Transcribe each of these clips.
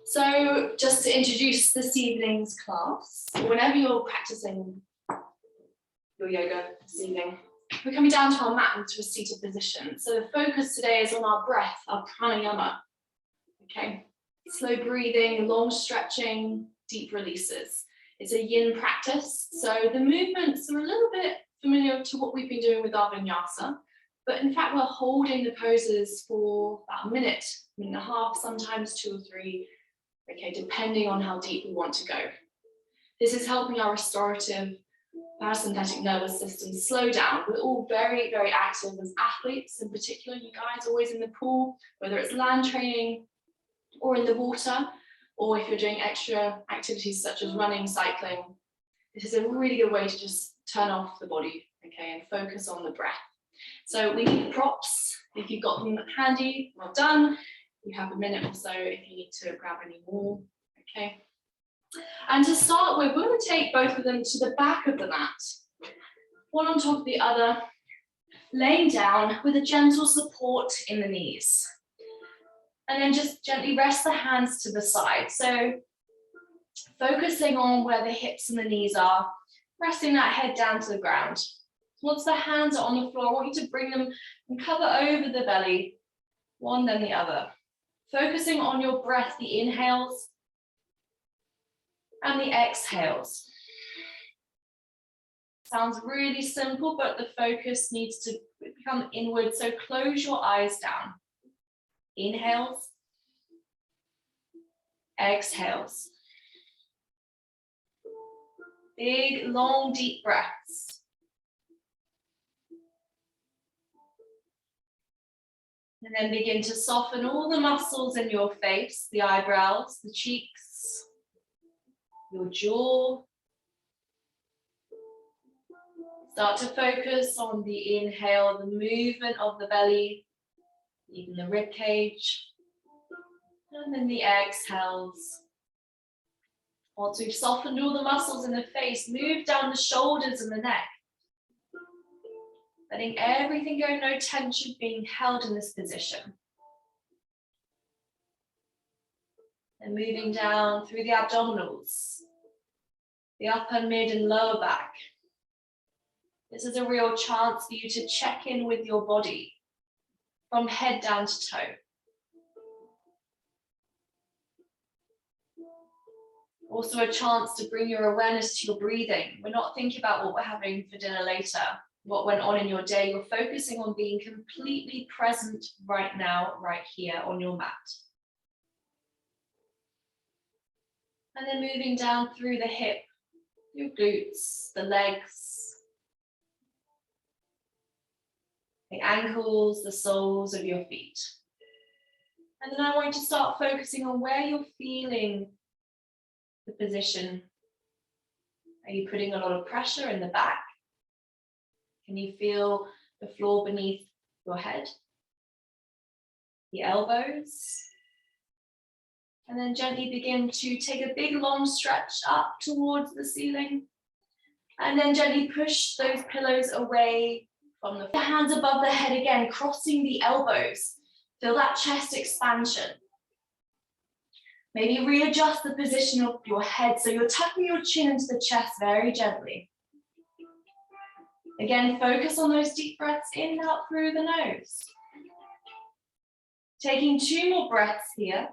So just to introduce this evening's class, whenever you're practicing your yoga this evening, we're coming down to our mat into a seated position. So the focus today is on our breath, our pranayama. Okay, slow breathing, long stretching, deep releases. It's a yin practice, so the movements are a little bit familiar to what we've been doing with our vinyasa, but in fact we're holding the poses for about a minute and a half, sometimes 2 or 3, okay, depending on how deep we want to go. This is helping our restorative parasympathetic nervous system slow down. We're all very, very active as athletes, in particular, you guys always in the pool, whether it's land training or in the water, or if you're doing extra activities such as running, cycling. This is a really good way to just turn off the body, okay, and focus on the breath. So we need props. If you've got them handy, well done. You have a minute or so if you need to grab any more, okay. And to start with, we're going to take both of them to the back of the mat, one on top of the other, laying down with a gentle support in the knees. And then just gently rest the hands to the side. So focusing on where the hips and the knees are, resting that head down to the ground. Once the hands are on the floor, I want you to bring them and cover over the belly, one then the other. Focusing on your breath, the inhales and the exhales. Sounds really simple, but the focus needs to become inward, so close your eyes down. Inhales, exhales. Big, long, deep breaths. And then begin to soften all the muscles in your face, the eyebrows, the cheeks, your jaw. Start to focus on the inhale, the movement of the belly, even the rib cage, and then the exhales. Once we've softened all the muscles in the face, move down the shoulders and the neck. Letting everything go, no tension being held in this position. And moving down through the abdominals, the upper, mid, and lower back. This is a real chance for you to check in with your body from head down to toe. Also a chance to bring your awareness to your breathing. We're not thinking about what we're having for dinner later, what went on in your day. You're focusing on being completely present right now, right here on your mat. And then moving down through the hip, your glutes, the legs, the ankles, the soles of your feet. And then I want you to start focusing on where you're feeling the position. Are you putting a lot of pressure in the back? Can you feel the floor beneath your head? The elbows? And then gently begin to take a big long stretch up towards the ceiling. And then gently push those pillows away from the hands above the head again, crossing the elbows. Feel that chest expansion. Maybe readjust the position of your head so you're tucking your chin into the chest very gently. Again, focus on those deep breaths in and out through the nose. Taking 2 more breaths here.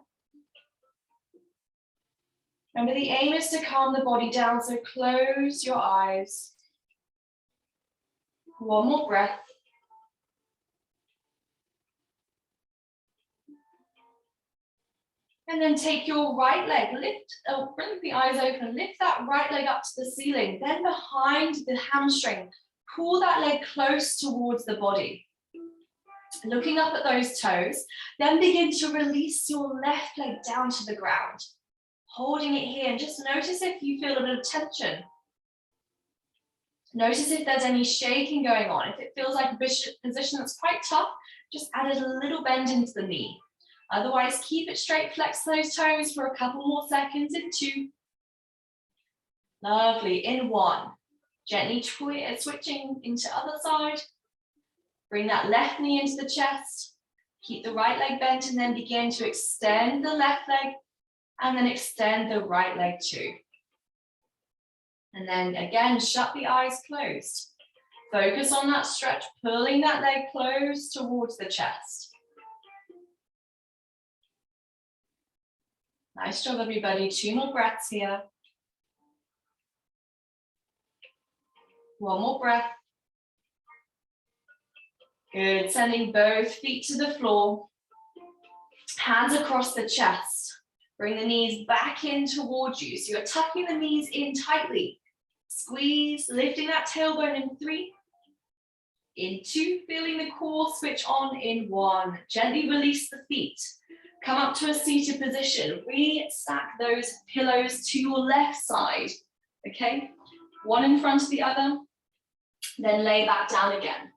Remember, the aim is to calm the body down, so close your eyes. 1 more breath. And then take your right leg, bring the eyes open, lift that right leg up to the ceiling, then behind the hamstring, pull that leg close towards the body. Looking up at those toes, then begin to release your left leg down to the ground, holding it here, and just notice if you feel a bit of tension. Notice if there's any shaking going on. If it feels like a position that's quite tough, just add a little bend into the knee. Otherwise, keep it straight, flex those toes for a couple more seconds in 2. Lovely, in 1. Gently switching into other side. Bring that left knee into the chest. Keep the right leg bent and then begin to extend the left leg and then extend the right leg too. And then again, shut the eyes closed. Focus on that stretch, pulling that leg close towards the chest. Nice job, everybody. 2 more breaths here. One more breath. Good, sending both feet to the floor. Hands across the chest. Bring the knees back in towards you. So you're tucking the knees in tightly. Squeeze, lifting that tailbone in 3. In 2, feeling the core switch on in 1. Gently release the feet. Come up to a seated position. Re-stack those pillows to your left side. Okay, one in front of the other. Then lay back down again.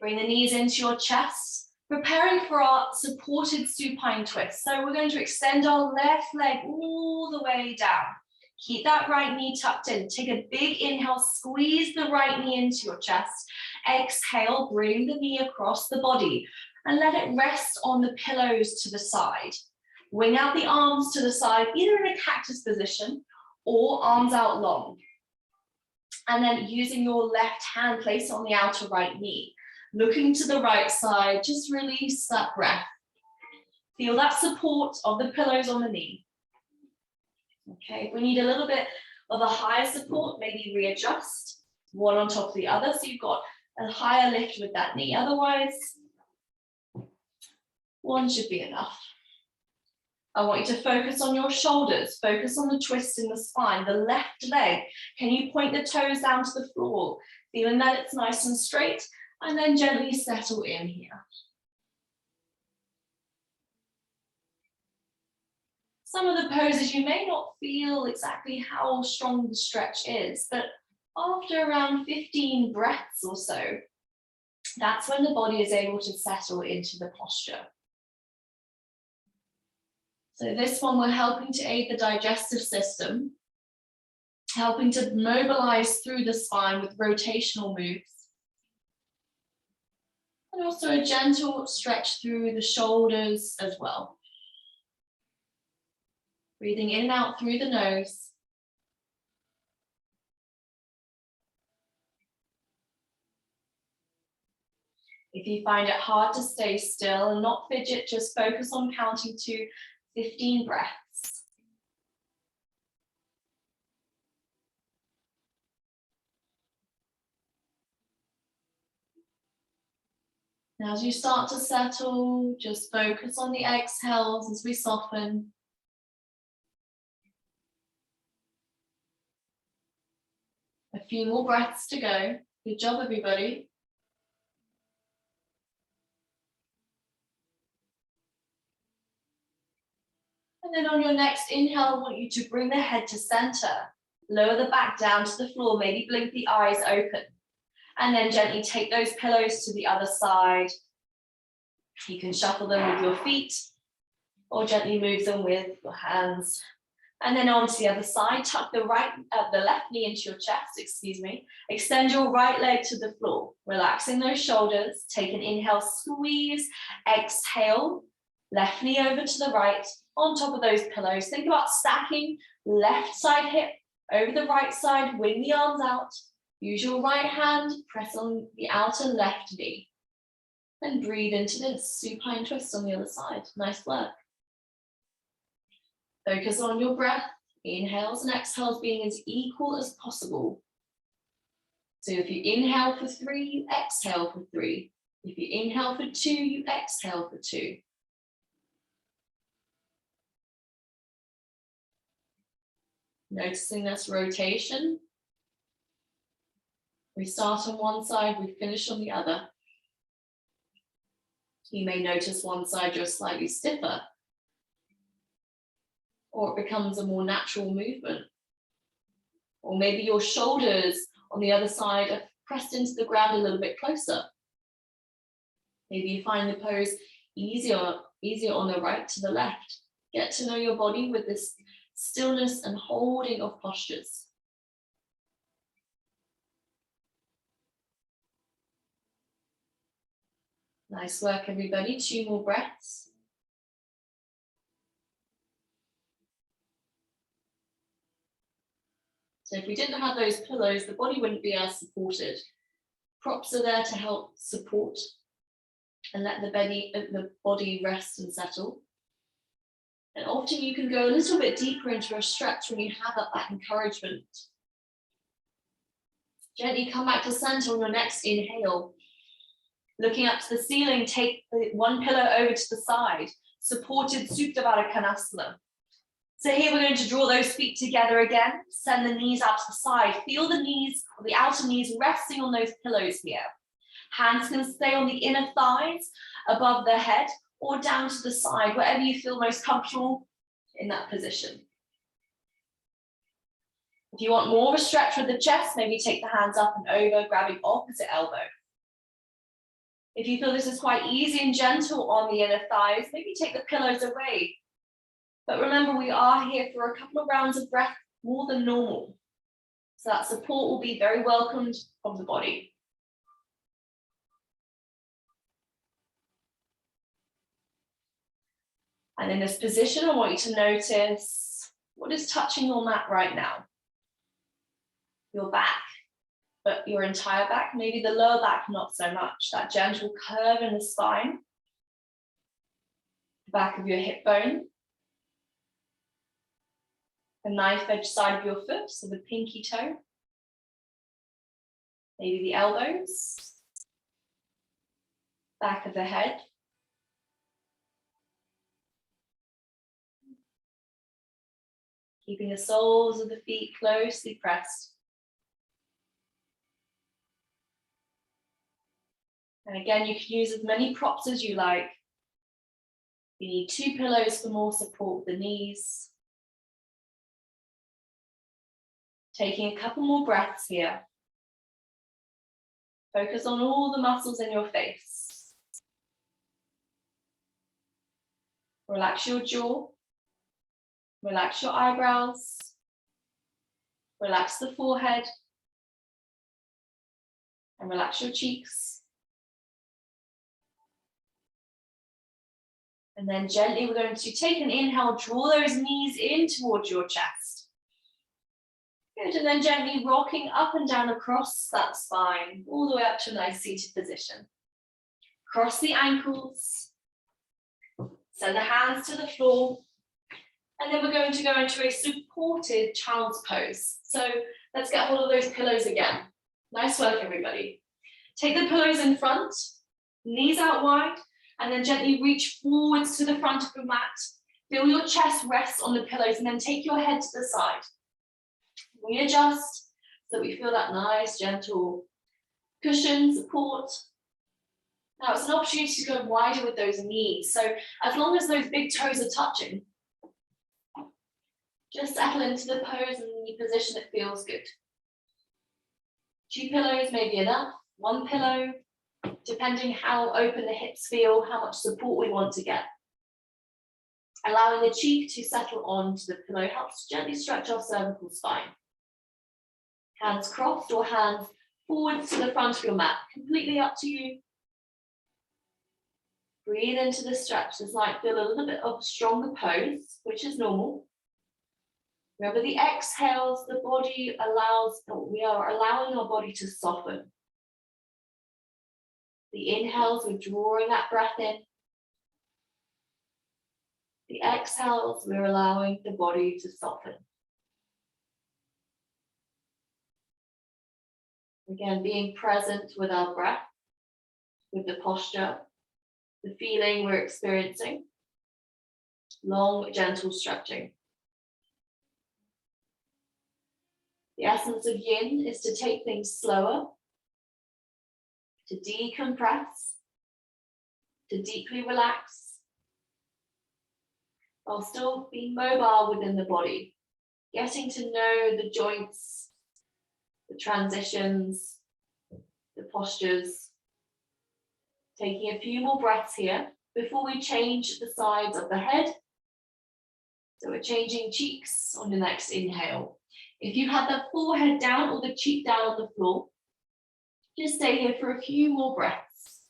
Bring the knees into your chest, preparing for our supported supine twist. So we're going to extend our left leg all the way down. Keep that right knee tucked in. Take a big inhale, squeeze the right knee into your chest. Exhale, bring the knee across the body and let it rest on the pillows to the side. Wing out the arms to the side, either in a cactus position or arms out long. And then using your left hand, place on the outer right knee. Looking to the right side, just release that breath. Feel that support of the pillows on the knee. Okay, if we need a little bit of a higher support, maybe readjust one on top of the other. So you've got a higher lift with that knee. Otherwise, one should be enough. I want you to focus on your shoulders, focus on the twist in the spine, the left leg. Can you point the toes down to the floor, feeling that it's nice and straight, and then gently settle in here. Some of the poses you may not feel exactly how strong the stretch is, but after around 15 breaths or so, that's when the body is able to settle into the posture. So this one, we're helping to aid the digestive system, helping to mobilize through the spine with rotational moves. And also a gentle stretch through the shoulders as well. Breathing in and out through the nose. If you find it hard to stay still and not fidget, just focus on counting to 15 breaths. Now, as you start to settle, just focus on the exhales as we soften. A few more breaths to go. Good job, everybody. And then on your next inhale, I want you to bring the head to center. Lower the back down to the floor, maybe blink the eyes open. And then gently take those pillows to the other side. You can shuffle them with your feet or gently move them with your hands. And then onto the other side, tuck the left knee into your chest, Extend your right leg to the floor, relaxing those shoulders. Take an inhale, squeeze, exhale, left knee over to the right, on top of those pillows. Think about stacking left side hip over the right side, wing the arms out. Use your right hand, press on the outer left knee. And breathe into this supine twist on the other side. Nice work. Focus on your breath, inhales and exhales being as equal as possible. So if you inhale for 3, you exhale for 3. If you inhale for 2, you exhale for 2. Noticing this rotation. We start on one side, we finish on the other. You may notice one side you're slightly stiffer, or it becomes a more natural movement. Or maybe your shoulders on the other side are pressed into the ground a little bit closer. Maybe you find the pose easier on the right to the left. Get to know your body with this stillness and holding of postures. Nice work, everybody. 2 more breaths. So if we didn't have those pillows, the body wouldn't be as supported. Props are there to help support and let the body rest and settle. And often you can go a little bit deeper into a stretch when you have that encouragement. Gently come back to center on your next inhale. Looking up to the ceiling, take one pillow over to the side, supported Supta Konasana. So here we're going to draw those feet together again, send the knees out to the side. Feel the knees, or the outer knees resting on those pillows here. Hands can stay on the inner thighs, above the head, or down to the side, wherever you feel most comfortable in that position. If you want more of a stretch with the chest, maybe take the hands up and over, grabbing opposite elbow. If you feel this is quite easy and gentle on the inner thighs, maybe take the pillows away. But remember, we are here for a couple of rounds of breath more than normal. So that support will be very welcomed from the body. And in this position, I want you to notice what is touching your mat right now. Your back, but your entire back, maybe the lower back, not so much. That gentle curve in the spine, the back of your hip bone, the knife edge side of your foot, so the pinky toe, maybe the elbows, back of the head, keeping the soles of the feet closely pressed. And again, you can use as many props as you like. You need 2 pillows for more support with the knees. Taking a couple more breaths here. Focus on all the muscles in your face. Relax your jaw. Relax your eyebrows. Relax the forehead. And relax your cheeks. And then gently we're going to take an inhale, draw those knees in towards your chest. Good, and then gently rocking up and down across that spine, all the way up to a nice seated position. Cross the ankles, send the hands to the floor, and then we're going to go into a supported child's pose. So let's get hold of those pillows again. Nice work, everybody. Take the pillows in front, knees out wide, and then gently reach forwards to the front of your mat. Feel your chest rest on the pillows and then take your head to the side. Readjust so we feel that nice, gentle cushion support. Now it's an opportunity to go wider with those knees. So as long as those big toes are touching, just settle into the pose and the position that feels good. 2 pillows may be enough, 1 pillow, depending how open the hips feel, how much support we want to get. Allowing the cheek to settle onto the pillow helps gently stretch our cervical spine. Hands crossed or hands forward to the front of your mat, completely up to you. Breathe into the stretch. This might feel a little bit of a stronger pose, which is normal. Remember the exhales, the body we are allowing our body to soften. The inhales, we're drawing that breath in. The exhales, we're allowing the body to soften. Again, being present with our breath, with the posture, the feeling we're experiencing. Long, gentle stretching. The essence of yin is to take things slower, to decompress, to deeply relax, while still being mobile within the body, getting to know the joints, the transitions, the postures. Taking a few more breaths here before we change the sides of the head. So we're changing cheeks on the next inhale. If you had the forehead down or the cheek down on the floor, just stay here for a few more breaths.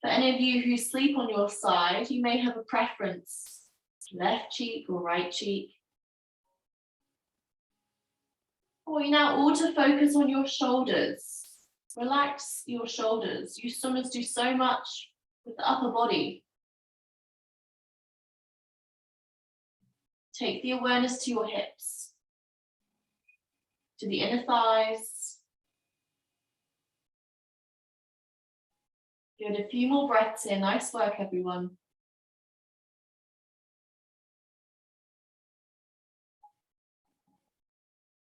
For any of you who sleep on your side, you may have a preference, left cheek or right cheek. Or you now auto-focus on your shoulders. Relax your shoulders. You swimmers do so much with the upper body. Take the awareness to your hips, to the inner thighs. Good, a few more breaths in. Nice work, everyone.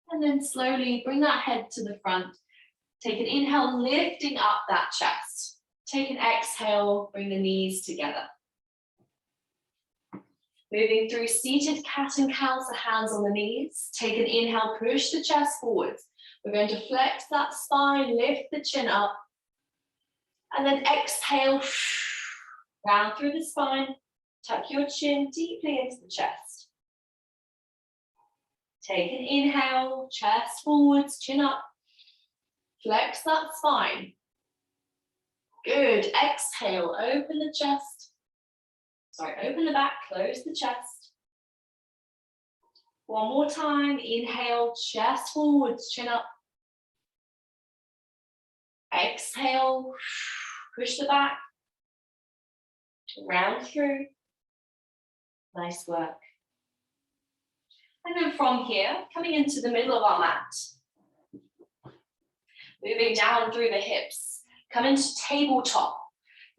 And then slowly bring that head to the front. Take an inhale, lifting up that chest. Take an exhale, bring the knees together. Moving through seated cat and cow, so hands on the knees. Take an inhale, push the chest forwards. We're going to flex that spine, lift the chin up. And then exhale, round through the spine. Tuck your chin deeply into the chest. Take an inhale, chest forwards, chin up. Flex that spine. Good. Exhale, open the chest. Open the back, close the chest. One more time. Inhale, chest forwards, chin up. Exhale, push the back. Round through. Nice work. And then from here, coming into the middle of our mat. Moving down through the hips. Come into tabletop.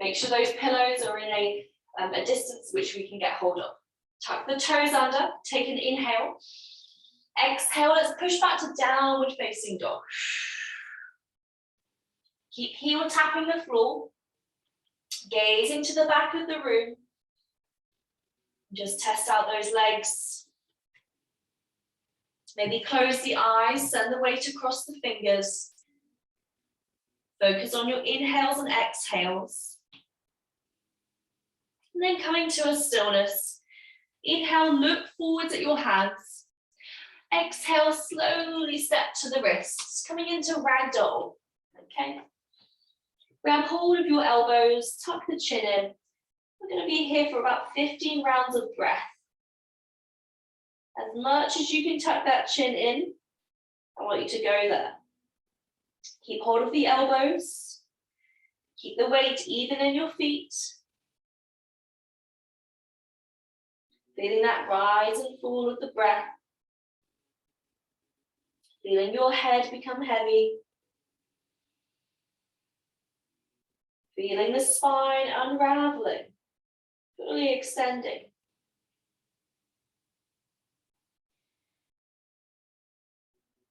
Make sure those pillows are in a distance which we can get hold of. Tuck the toes under, take an inhale. Exhale, let's push back to downward facing dog. Keep heel tapping the floor. Gazing to the back of the room. Just test out those legs. Maybe close the eyes, send the weight across the fingers. Focus on your inhales and exhales. And then coming to a stillness. Inhale, look forwards at your hands. Exhale, slowly step to the wrists, coming into ragdoll. Okay. Grab hold of your elbows, tuck the chin in. We're going to be here for about 15 rounds of breath. As much as you can tuck that chin in, I want you to go there. Keep hold of the elbows. Keep the weight even in your feet. Feeling that rise and fall of the breath. Feeling your head become heavy. Feeling the spine unraveling, fully extending.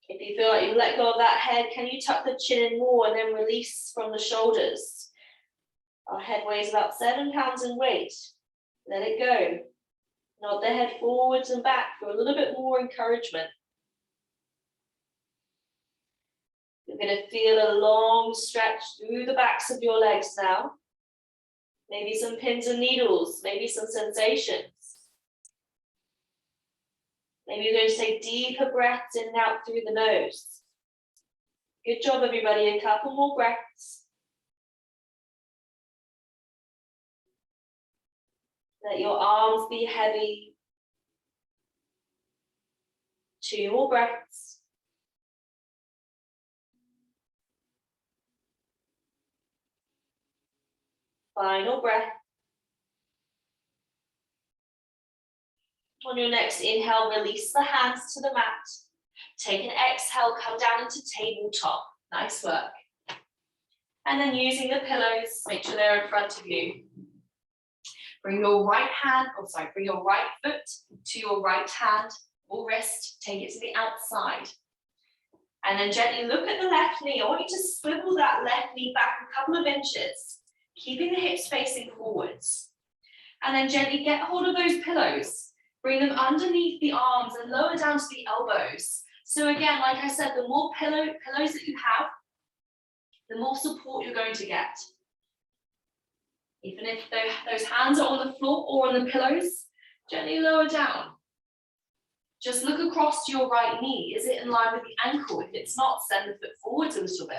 If you feel like you've let go of that head, can you tuck the chin in more and then release from the shoulders? Our head weighs about 7 pounds in weight. Let it go. Nod the head forwards and back for a little bit more encouragement. You're going to feel a long stretch through the backs of your legs now. Maybe some pins and needles, maybe some sensations. Maybe you're going to take deeper breaths in and out through the nose. Good job, everybody. A couple more breaths. Let your arms be heavy. 2 more breaths. Final breath. On your next inhale, release the hands to the mat. Take an exhale, come down into tabletop. Nice work. And then using the pillows, make sure they're in front of you. Bring your right foot to your right hand or wrist. Take it to the outside. And then gently look at the left knee. I want you to swivel that left knee back a couple of inches, keeping the hips facing forwards. And then gently get hold of those pillows. Bring them underneath the arms and lower down to the elbows. So again, like I said, the more pillows that you have, the more support you're going to get. Even if those hands are on the floor or on the pillows, gently lower down. Just look across to your right knee. Is it in line with the ankle? If it's not, send the foot forwards a little bit.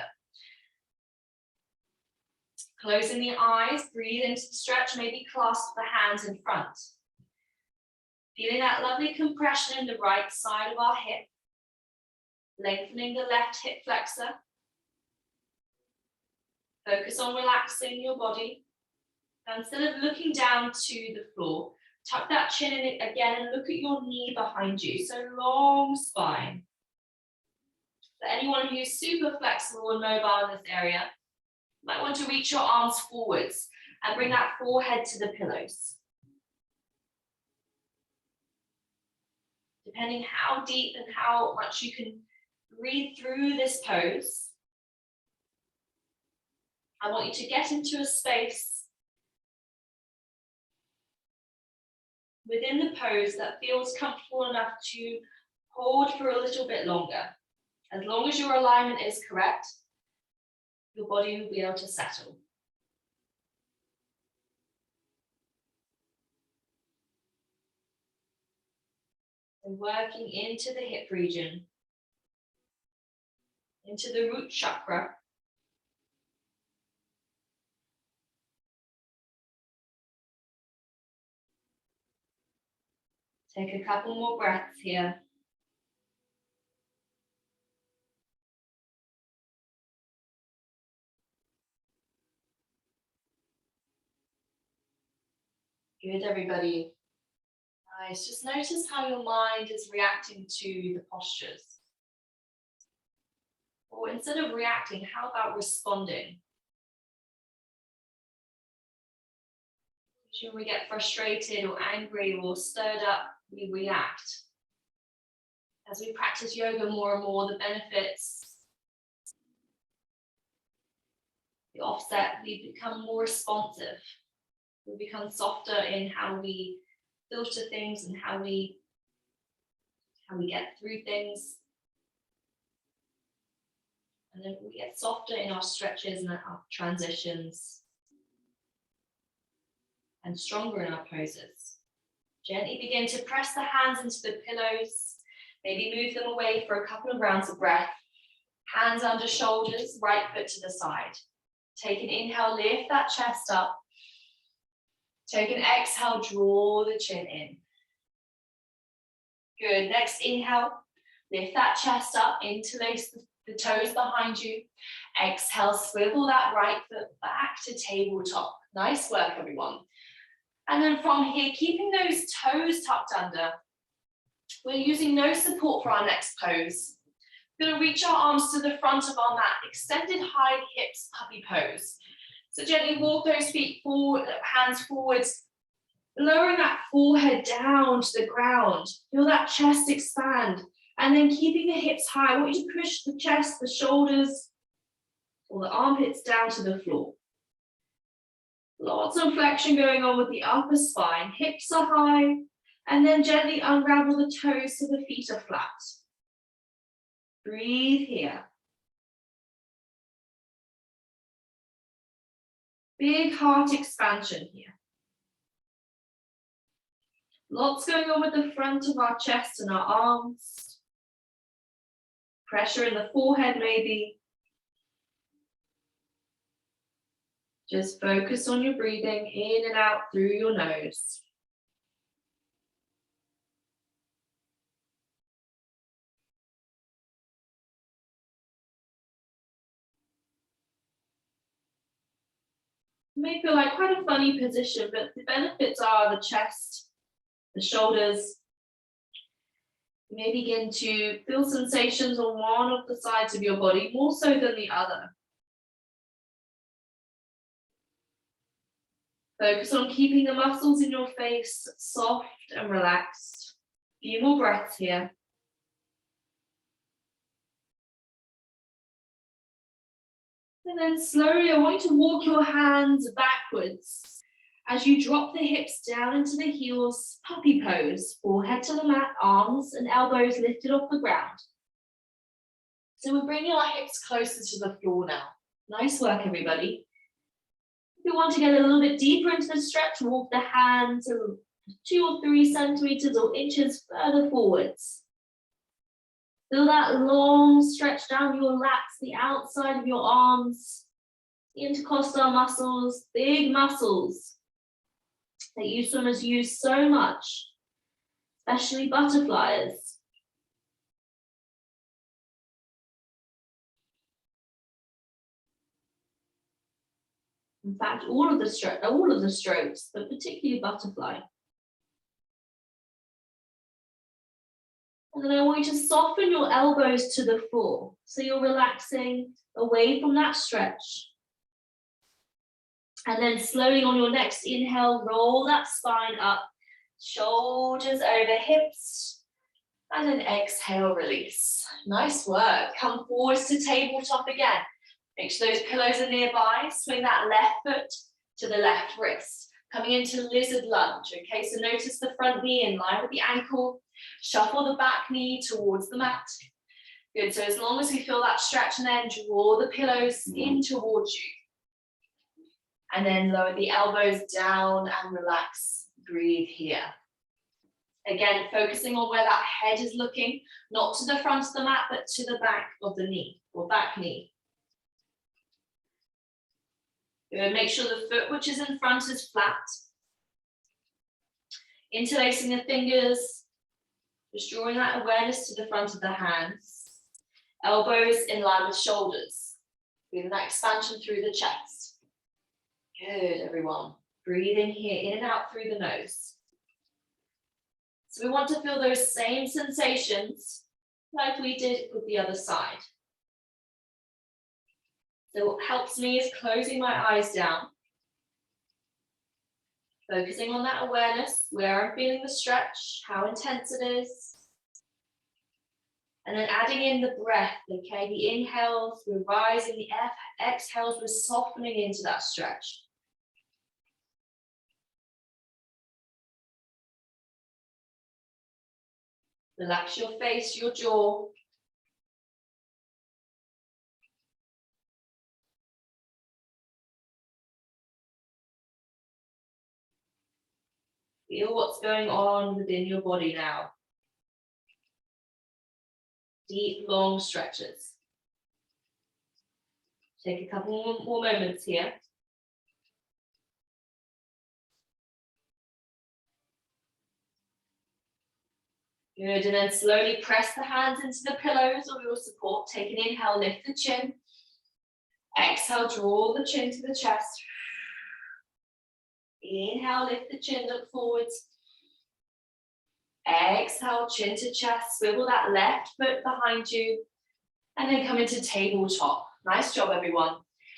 Closing the eyes, breathe into the stretch, maybe clasp the hands in front. Feeling that lovely compression in the right side of our hip. Lengthening the left hip flexor. Focus on relaxing your body. Now, instead of looking down to the floor, tuck that chin in again and look at your knee behind you. So long spine. For anyone who's super flexible and mobile in this area, you might want to reach your arms forwards and bring that forehead to the pillows. Depending how deep and how much you can breathe through this pose, I want you to get into a space within the pose that feels comfortable enough to hold for a little bit longer. As long as your alignment is correct, your body will be able to settle. And working into the hip region, into the root chakra. Take a couple more breaths here. Good, everybody. Nice. Just notice how your mind is reacting to the postures. Or instead of reacting, how about responding? When we get frustrated or angry or stirred up, we react. As we practice yoga more and more, the benefits, the offset, we become more responsive. We become softer in how we filter things and how we get through things. And then we get softer in our stretches and our transitions. And stronger in our poses. Gently begin to press the hands into the pillows. Maybe move them away for a couple of rounds of breath. Hands under shoulders, right foot to the side. Take an inhale, lift that chest up. Take an exhale, draw the chin in. Good, next inhale, lift that chest up, interlace the toes behind you. Exhale, swivel that right foot back to tabletop. Nice work, everyone. And then from here, keeping those toes tucked under, we're using no support for our next pose. We're going to reach our arms to the front of our mat, extended high hips, puppy pose. So gently walk those feet forward, hands forwards, lowering that forehead down to the ground. Feel that chest expand. And then keeping the hips high, I want you to push the chest, the shoulders, or the armpits down to the floor. Lots of flexion going on with the upper spine. Hips are high. And then gently unravel the toes so the feet are flat. Breathe here. Big heart expansion here. Lots going on with the front of our chest and our arms. Pressure in the forehead maybe. Just focus on your breathing in and out through your nose. It may feel like quite a funny position, but the benefits are the chest, the shoulders. You may begin to feel sensations on one of the sides of your body more so than the other. Focus on keeping the muscles in your face soft and relaxed. A few more breaths here. And then slowly, I want you to walk your hands backwards as you drop the hips down into the heels, puppy pose, forehead to the mat, arms and elbows lifted off the ground. So we're bringing our hips closer to the floor now. Nice work, everybody. If you want to get a little bit deeper into the stretch, walk the hands 2 or 3 centimeters or inches further forwards. Feel that long stretch down your lats, the outside of your arms. intercostal muscles, big muscles that you swimmers use so much, especially butterflies. In fact, all of the strokes, but particularly butterfly. And then I want you to soften your elbows to the floor. So you're relaxing away from that stretch. And then slowly on your next inhale, roll that spine up, shoulders over hips. And then exhale, release. Nice work. Come forwards to tabletop again. Make sure those pillows are nearby. Swing that left foot to the left wrist. Coming into lizard lunge. Okay, so notice the front knee in line with the ankle. Shuffle the back knee towards the mat. Good, so as long as we feel that stretch and then draw the pillows in towards you. And then lower the elbows down and relax. Breathe here. Again, focusing on where that head is looking, not to the front of the mat, but to the back of the knee or back knee. Good, make sure the foot which is in front is flat. Interlacing the fingers. Just drawing that awareness to the front of the hands. Elbows in line with shoulders. Feeling that expansion through the chest. Good, everyone. Breathe in here, in and out through the nose. So we want to feel those same sensations like we did with the other side. So what helps me is closing my eyes down. Focusing on that awareness, where I'm feeling the stretch, how intense it is. And then adding in the breath, okay? The inhales, we're rising, the exhales, we're softening into that stretch. Relax your face, your jaw. Feel what's going on within your body now. Deep, long stretches. Take a couple more moments here. Good, and then slowly press the hands into the pillows of your support. Take an inhale, lift the chin. Exhale, draw the chin to the chest. Inhale, lift the chin, look forwards. Exhale, chin to chest, swivel that left foot behind you. And then come into tabletop. Nice job, everyone.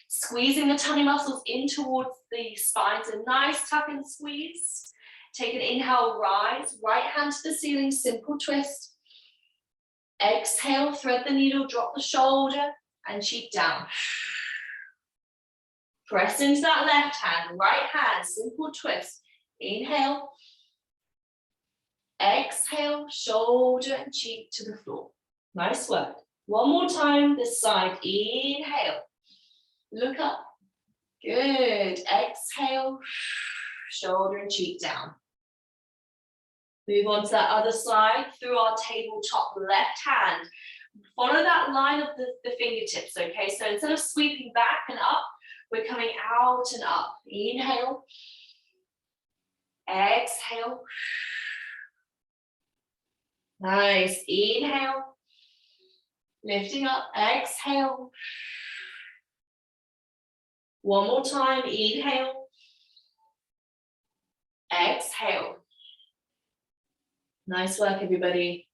Squeezing the tummy muscles in towards the spine. So nice tuck and squeeze. Take an inhale, rise. Right hand to the ceiling, simple twist. Exhale, thread the needle, drop the shoulder and cheek down. Press into that left hand, right hand, simple twist. Inhale. Exhale, shoulder and cheek to the floor. Nice work. One more time, this side. Inhale. Look up. Good. Exhale, shoulder and cheek down. Move on to that other side through our tabletop left hand. Follow that line of the fingertips, okay? So instead of sweeping back and up, we're coming out and up. Inhale. Exhale. Nice. Inhale. Lifting up. Exhale. One more time. Inhale. Exhale. Nice work, everybody.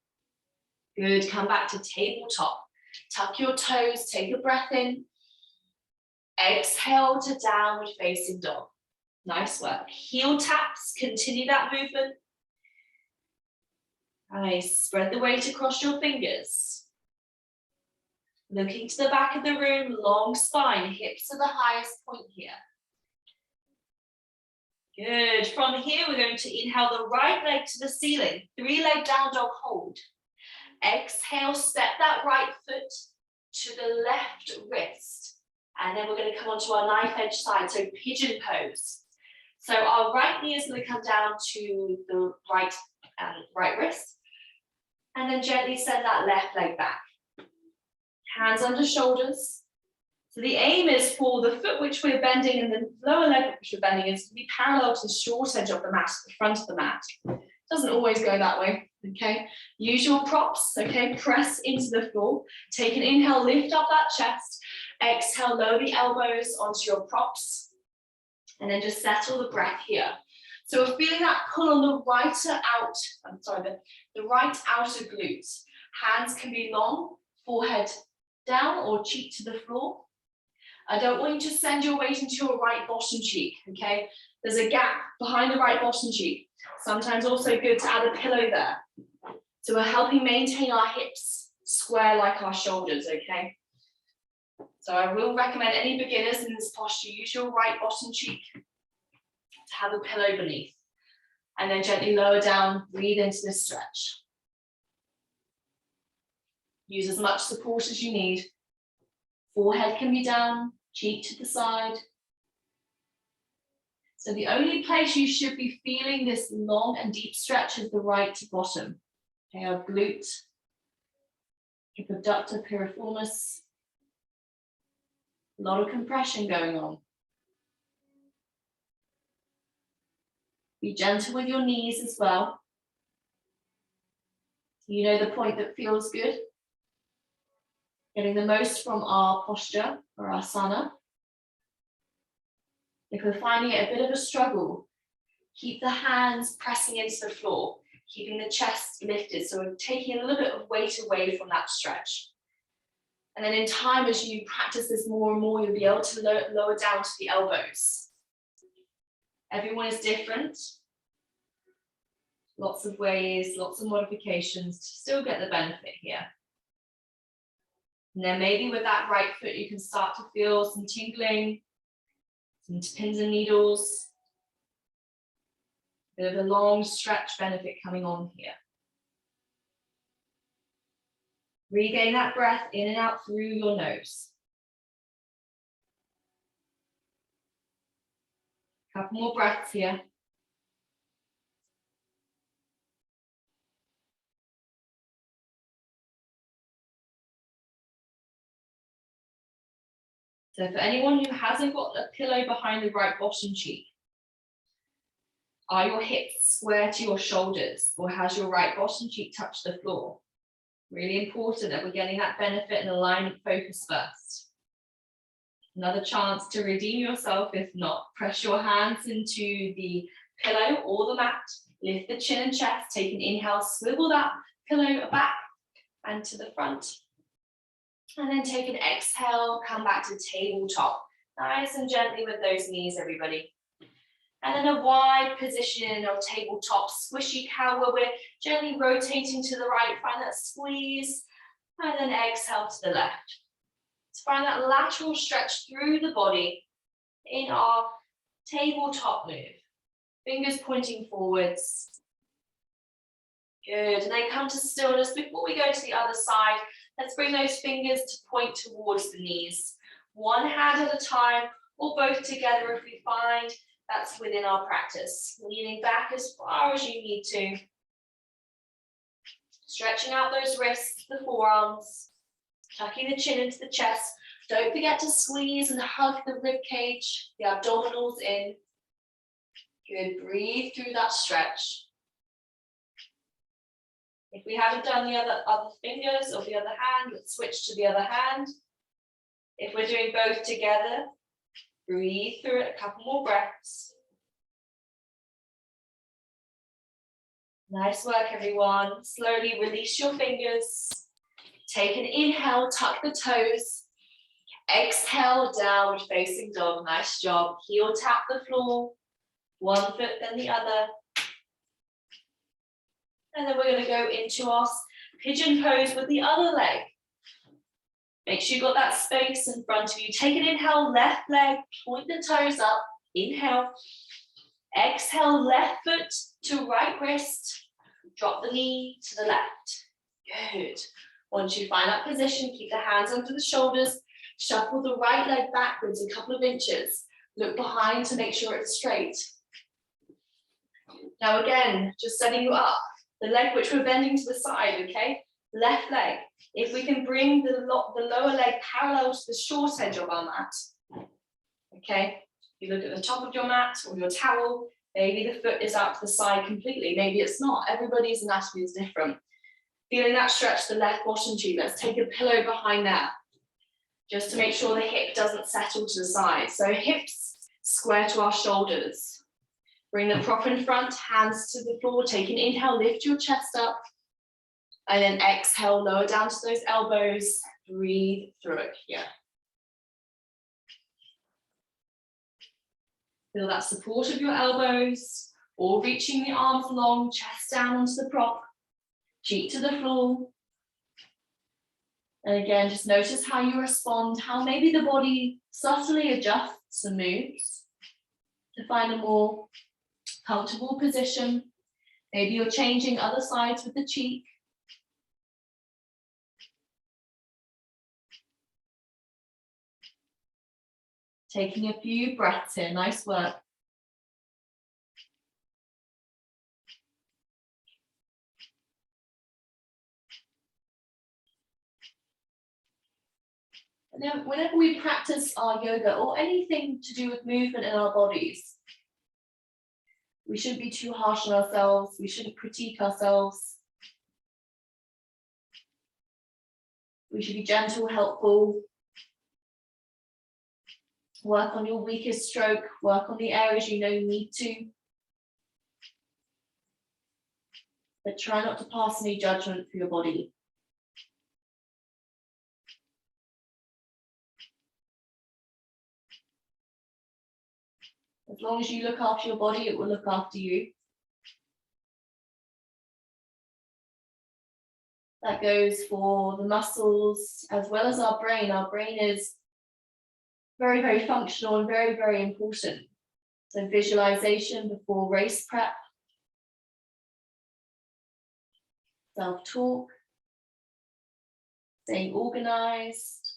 Good. Come back to tabletop. Tuck your toes. Take a breath in. Exhale to downward facing dog. Nice work. Heel taps. Continue that movement. Nice. Spread the weight across your fingers. Looking to the back of the room. Long spine. Hips are the highest point here. Good. From here, we're going to inhale the right leg to the ceiling. 3-leg down dog hold. Exhale, step that right foot to the left wrist. And then we're going to come onto our knife edge side, so pigeon pose. So our right knee is going to come down to the right wrist. And then gently send that left leg back. Hands under shoulders. So the aim is for the foot which we're bending and the lower leg which we're bending is to be parallel to the short edge of the mat, the front of the mat. Doesn't always go that way, okay? Use your props, okay? Press into the floor. Take an inhale, lift up that chest. Exhale, lower the elbows onto your props. And then just settle the breath here. So we're feeling that pull on the right outer glute. Hands can be long, forehead down or cheek to the floor. I don't want you to send your weight into your right bottom cheek, okay? There's a gap behind the right bottom cheek. Sometimes also good to add a pillow there. So we're helping maintain our hips square like our shoulders, okay? So I will recommend any beginners in this posture, use your right bottom cheek to have a pillow beneath. And then gently lower down, breathe into this stretch. Use as much support as you need. Forehead can be down, cheek to the side. So the only place you should be feeling this long and deep stretch is the right bottom. Okay, our glute, hip abductor piriformis. A lot of compression going on. Be gentle with your knees as well. You know the point that feels good. Getting the most from our posture or asana. If we're finding it a bit of a struggle, keep the hands pressing into the floor, keeping the chest lifted. So we're taking a little bit of weight away from that stretch. And then in time, as you practice this more and more, you'll be able to lower down to the elbows. Everyone is different. Lots of ways, lots of modifications to still get the benefit here. And then maybe with that right foot, you can start to feel some tingling, some pins and needles. A bit of a long stretch benefit coming on here. Regain that breath in and out through your nose. Couple more breaths here. So for anyone who hasn't got a pillow behind the right bottom cheek, are your hips square to your shoulders or has your right bottom cheek touched the floor? Really important that we're getting that benefit and alignment focus first. Another chance to redeem yourself. If not, press your hands into the pillow or the mat, lift the chin and chest, take an inhale, swivel that pillow back and to the front. And then take an exhale, come back to tabletop. Nice and gently with those knees, everybody. And then a wide position of tabletop, squishy cow, where we're gently rotating to the right, find that squeeze, and then exhale to the left. So find that lateral stretch through the body in our tabletop move. Fingers pointing forwards. Good, and then come to stillness. Before we go to the other side, let's bring those fingers to point towards the knees. One hand at a time, or both together if we find that's within our practice. Leaning back as far as you need to. Stretching out those wrists, the forearms, tucking the chin into the chest. Don't forget to squeeze and hug the rib cage, the abdominals in. Good, breathe through that stretch. If we haven't done the other fingers or the other hand, let's switch to the other hand. If we're doing both together, breathe through it, a couple more breaths. Nice work, everyone. Slowly release your fingers. Take an inhale, tuck the toes. Exhale, downward facing dog. Nice job. Heel tap the floor. One foot, then the other. And then we're going to go into our pigeon pose with the other leg. Make sure you've got that space in front of you. Take an inhale, left leg, point the toes up. Inhale. Exhale, left foot to right wrist. Drop the knee to the left. Good. Once you find that position, keep the hands under the shoulders. Shuffle the right leg backwards a couple of inches. Look behind to make sure it's straight. Now again, just setting you up. The leg which we're bending to the side, okay? Left leg. If we can bring the lower leg parallel to the short edge of our mat. Okay, you look at the top of your mat or your towel, maybe the foot is out to the side completely, maybe it's not. Everybody's anatomy is different. Feeling that stretch the left bottom tube, let's take a pillow behind there, just to make sure the hip doesn't settle to the side. So hips square to our shoulders. Bring the prop in front, hands to the floor, take an inhale, lift your chest up, and then exhale, lower down to those elbows, breathe through it here. Feel that support of your elbows, or reaching the arms long, chest down onto the prop, cheek to the floor. And again, just notice how you respond, how maybe the body subtly adjusts and moves to find a more comfortable position. Maybe you're changing other sides with the cheek. Taking a few breaths here, nice work. And then whenever we practice our yoga or anything to do with movement in our bodies, we shouldn't be too harsh on ourselves. We shouldn't critique ourselves. We should be gentle, helpful. Work on your weakest stroke. Work on the areas you know you need to. But try not to pass any judgment for your body. As long as you look after your body, it will look after you. That goes for the muscles as well as our brain. Our brain is very, very functional and very, very important. So visualization before race prep. Self-talk. Staying organized.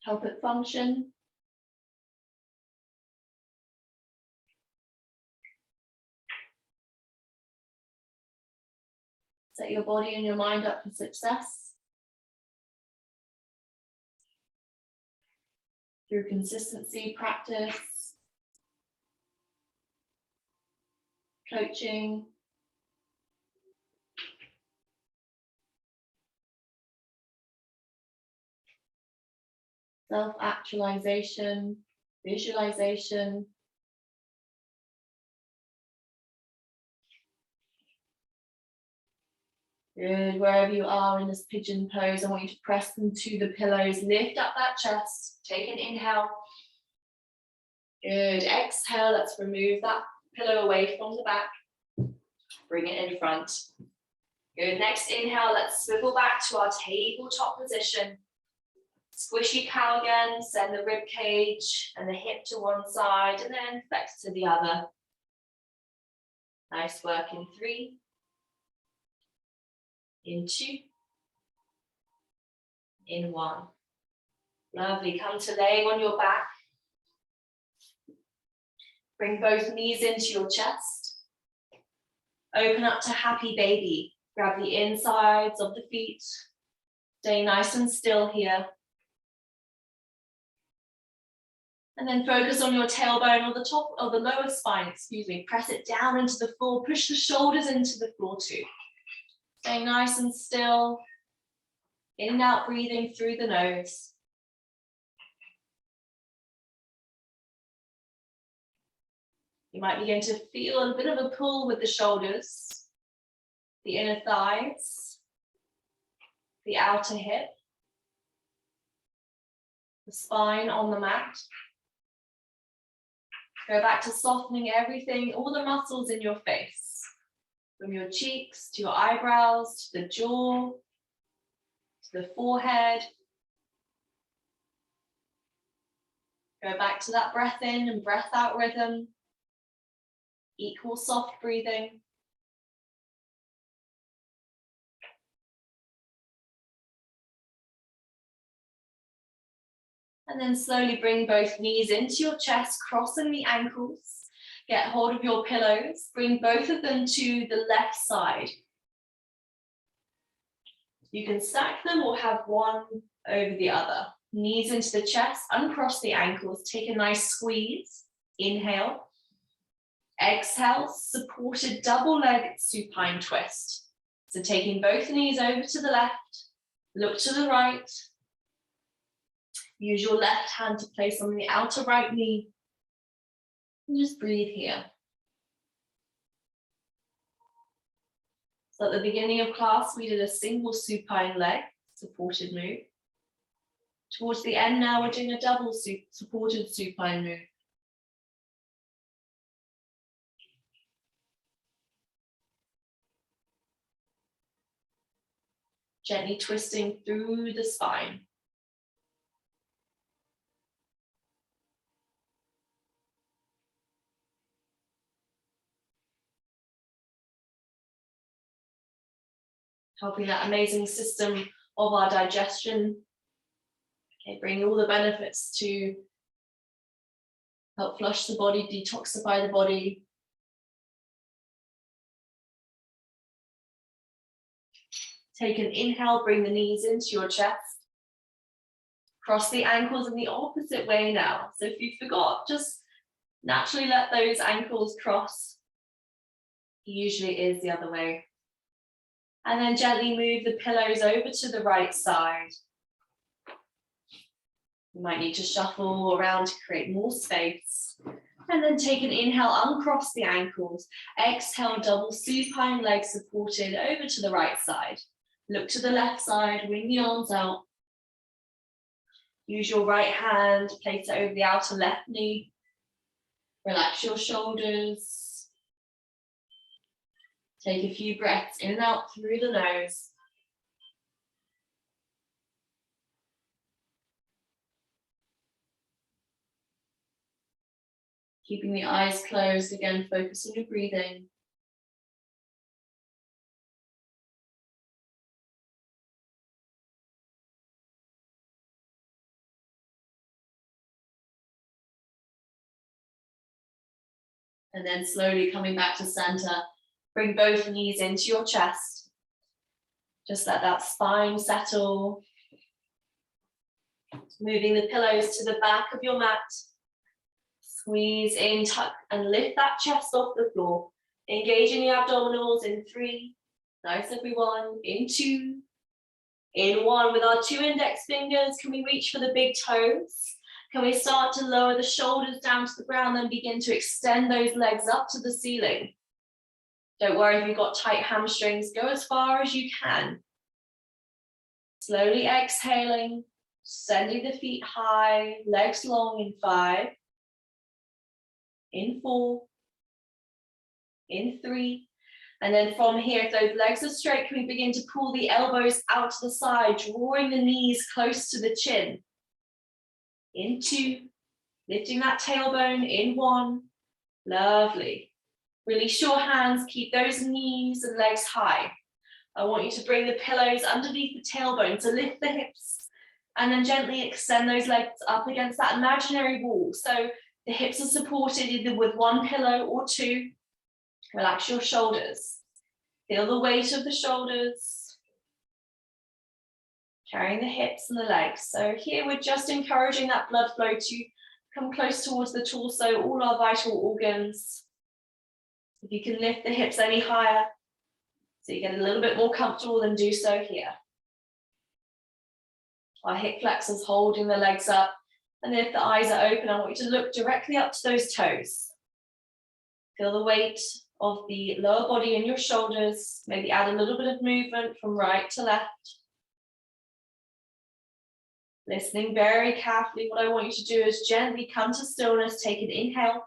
Help it function. Set your body and your mind up for success through consistency, practice, coaching, self-actualization, visualization. Good, wherever you are in this pigeon pose, I want you to press them to the pillows, lift up that chest, take an inhale. Good, exhale, let's remove that pillow away from the back, bring it in front. Good, next inhale, let's swivel back to our tabletop position. Squishy cow again, send the rib cage and the hip to one side and then flex to the other. Nice work in 3. In 2, in 1. Lovely, come to laying on your back. Bring both knees into your chest. Open up to happy baby. Grab the insides of the feet. Stay nice and still here. And then focus on your tailbone or the top of the lower spine, excuse me. Press it down into the floor, push the shoulders into the floor too. Stay nice and still, in and out breathing through the nose. You might begin to feel a bit of a pull with the shoulders, the inner thighs, the outer hip, the spine on the mat. Go back to softening everything, all the muscles in your face. From your cheeks to your eyebrows, to the jaw, to the forehead. Go back to that breath in and breath out rhythm. Equal soft breathing. And then slowly bring both knees into your chest, crossing the ankles. Get hold of your pillows, bring both of them to the left side. You can stack them or have one over the other. Knees into the chest, uncross the ankles, take a nice squeeze. Inhale. Exhale, supported double-legged supine twist. So taking both knees over to the left, look to the right. Use your left hand to place on the outer right knee. And just breathe here. So at the beginning of class, we did a single supine leg, supported move. Towards the end now, we're doing a double supported supine move. Gently twisting through the spine. Helping that amazing system of our digestion. Okay, bringing all the benefits to help flush the body, detoxify the body. Take an inhale, bring the knees into your chest. Cross the ankles in the opposite way now. So if you forgot, just naturally let those ankles cross. It usually is the other way. And then gently move the pillows over to the right side. You might need to shuffle around to create more space. And then take an inhale, uncross the ankles. Exhale, double supine leg supported over to the right side. Look to the left side, wing the arms out. Use your right hand, place it over the outer left knee. Relax your shoulders. Take a few breaths in and out through the nose. Keeping the eyes closed, again, focus on your breathing. And then slowly coming back to center, bring both knees into your chest. Just let that spine settle. Moving the pillows to the back of your mat. Squeeze in, tuck, and lift that chest off the floor. Engaging the abdominals in 3. Nice, everyone. In 2. In 1. With our 2 index fingers, can we reach for the big toes? Can we start to lower the shoulders down to the ground, then begin to extend those legs up to the ceiling? Don't worry if you've got tight hamstrings, go as far as you can. Slowly exhaling, sending the feet high, legs long in 5, in 4, in 3. And then from here, if those legs are straight, can we begin to pull the elbows out to the side, drawing the knees close to the chin? In 2, lifting that tailbone in 1, lovely. Release your hands, keep those knees and legs high. I want you to bring the pillows underneath the tailbone, so lift the hips, and then gently extend those legs up against that imaginary wall. So the hips are supported either with 1 pillow or 2. Relax your shoulders. Feel the weight of the shoulders. Carrying the hips and the legs. So here we're just encouraging that blood flow to come close towards the torso, all our vital organs. If you can lift the hips any higher, so you get a little bit more comfortable, then do so here. Our hip flexors holding the legs up. And if the eyes are open, I want you to look directly up to those toes. Feel the weight of the lower body in your shoulders. Maybe add a little bit of movement from right to left. Listening very carefully, what I want you to do is gently come to stillness, take an inhale.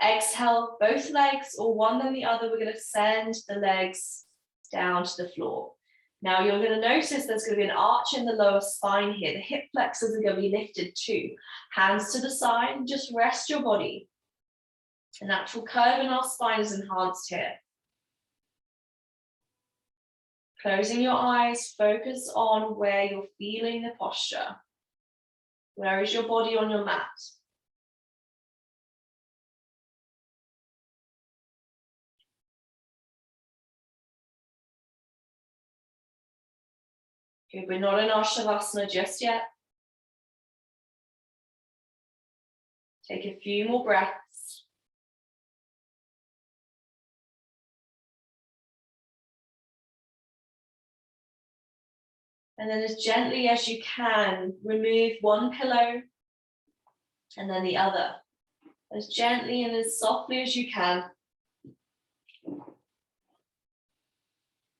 Exhale, both legs or one then the other. We're going to send the legs down to the floor. Now you're going to notice there's going to be an arch in the lower spine here. The hip flexors are going to be lifted too. Hands to the side, and just rest your body. A natural curve in our spine is enhanced here. Closing your eyes, focus on where you're feeling the posture. Where is your body on your mat? Good, we're not in our Shavasana just yet. Take a few more breaths. And then as gently as you can, remove one pillow and then the other. As gently and as softly as you can.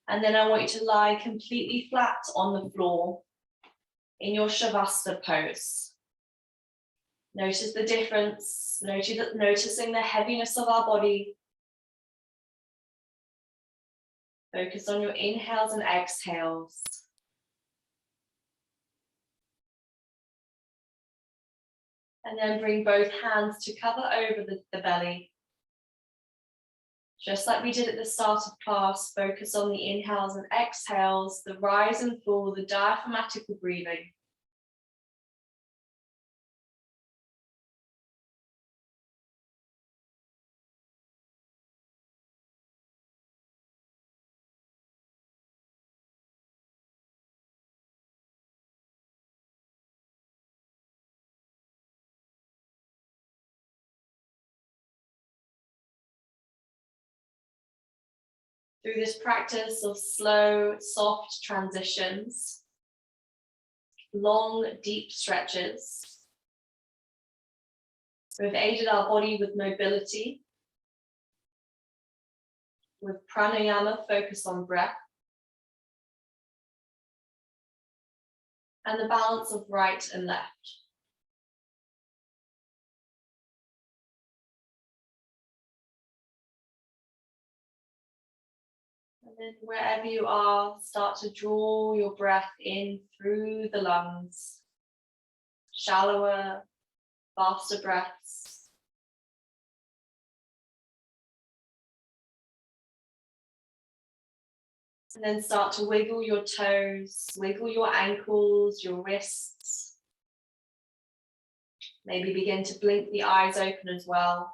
And then I want you to lie completely flat on the floor in your Shavasana pose. Notice the difference, noticing the heaviness of our body. Focus on your inhales and exhales. And then bring both hands to cover over the belly. Just like we did at the start of class, focus on the inhales and exhales, the rise and fall, the diaphragmatical breathing. Through this practice of slow, soft transitions, long, deep stretches, we've aided our body with mobility, with pranayama focus on breath, and the balance of right and left. And then wherever you are, start to draw your breath in through the lungs. Shallower, faster breaths. And then start to wiggle your toes, wiggle your ankles, your wrists. Maybe begin to blink the eyes open as well.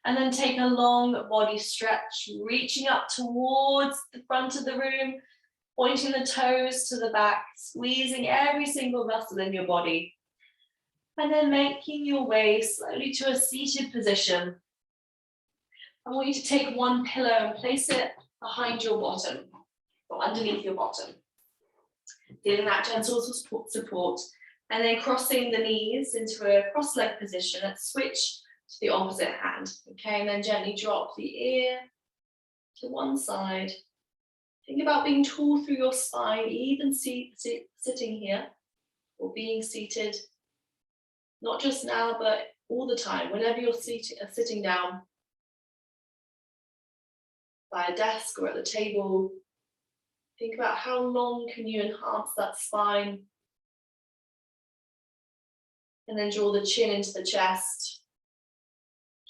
And then take a long body stretch, reaching up towards the front of the room, pointing the toes to the back, squeezing every single muscle in your body. And then making your way slowly to a seated position. I want you to take one pillow and place it behind your bottom, or underneath your bottom. Feeling that gentle support. And then crossing the knees into a cross-leg position and switch to the opposite hand. Okay, and then gently drop the ear to one side. Think about being tall through your spine, even sitting here or being seated. Not just now, but all the time, whenever you're sitting down by a desk or at the table. Think about how long can you enhance that spine. And then draw the chin into the chest.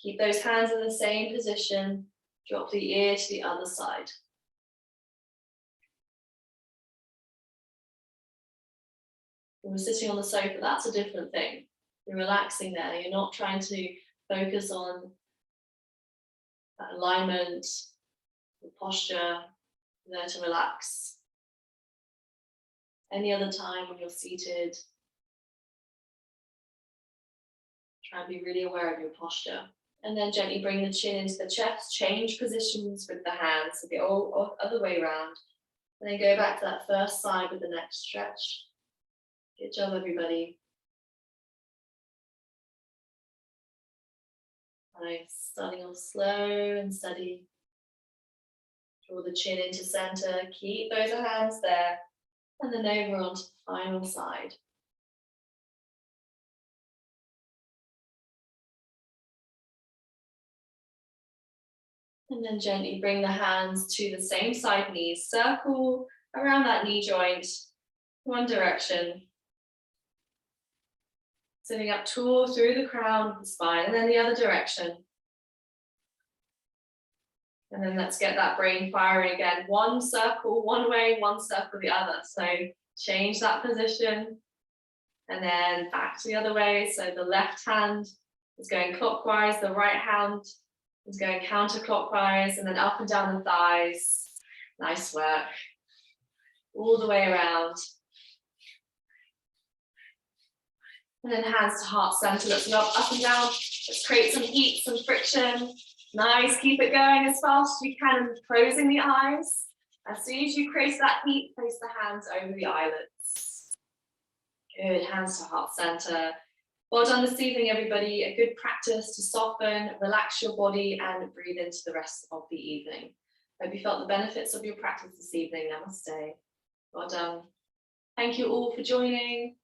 Keep those hands in the same position. Drop the ear to the other side. When we're sitting on the sofa, that's a different thing. You're relaxing there. You're not trying to focus on that alignment, the posture. You're there to relax. Any other time when you're seated, try and be really aware of your posture. And then gently bring the chin into the chest, change positions with the hands, so the other way around. And then go back to that first side with the neck stretch. Good job, everybody. Nice, starting off slow and steady. Draw the chin into center, keep those hands there. And then over onto the final side. And then gently bring the hands to the same side knees. Circle around that knee joint, one direction. Sitting up tall through the crown of the spine, and then the other direction. And then let's get that brain firing again. One circle one way, one circle the other. So change that position. And then back to the other way. So the left hand is going clockwise, the right hand is going counterclockwise, and then up and down the thighs. Nice work. All the way around. And then hands to heart center. Let's go up and down. Let's create some heat, some friction. Nice, keep it going as fast as you can and closing the eyes. As soon as you create that heat, place the hands over the eyelids. Good, hands to heart center. Well done this evening, everybody. A good practice to soften, relax your body and breathe into the rest of the evening. Hope you felt the benefits of your practice this evening. Namaste. Well done. Thank you all for joining.